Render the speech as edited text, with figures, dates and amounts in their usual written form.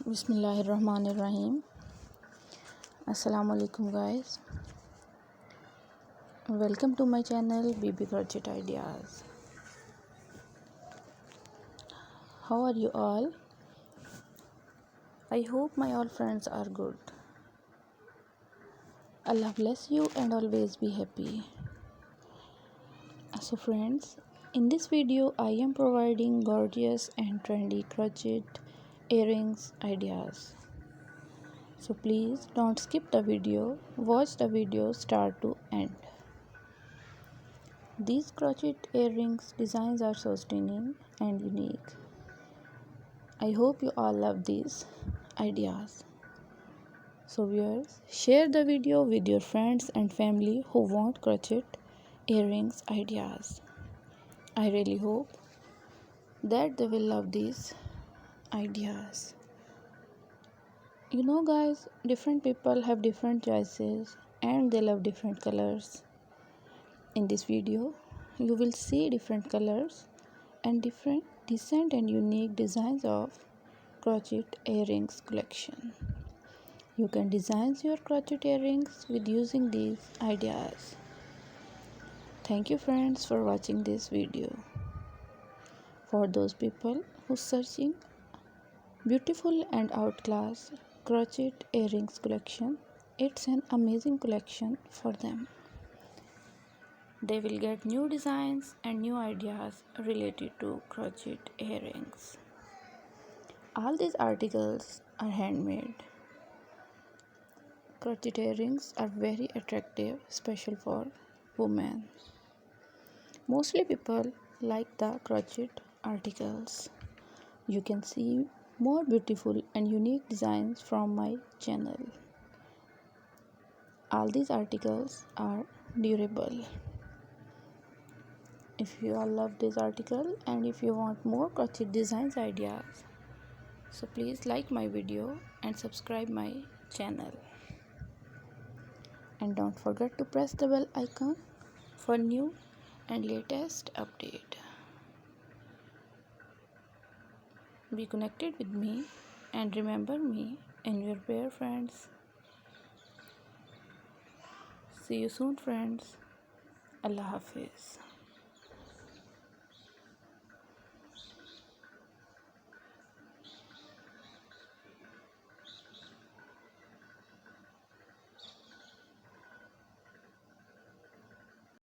Bismillahirrahmanirrahim. Assalamu alaikum guys. Welcome to my channel bbcrochetideas. How are you all? I hope my all friends are good. Allah bless you and always be happy. So friends, in this video I am providing gorgeous and trendy crochet earrings ideas. So please don't skip the video, watch the video start to end. These crochet earrings designs are so stunning and unique. I hope you all love these ideas. So viewers, share the video with your friends and family who want crochet earrings ideas. I really hope that they will love these ideas. You know guys, different people have different choices and they love different colors. In this video, you will see different colors and different decent and unique designs of crochet earrings collection. You can design your crochet earrings with using these ideas. Thank you friends for watching this video. For those people who searching beautiful and outclass crochet earrings collection, it's an amazing collection for them. They will get new designs and new ideas related to crochet earrings. All these articles are handmade. Crochet earrings are very attractive, special for women. Mostly people like the crochet articles. You can see more beautiful and unique designs from my channel. All these articles are durable. If you all love this article and if you want more crochet designs ideas, so please like my video and subscribe my channel. And don't forget to press the bell icon for new and latest update. Be connected with me and remember me in your prayer friends. See you soon friends. Allah Hafiz.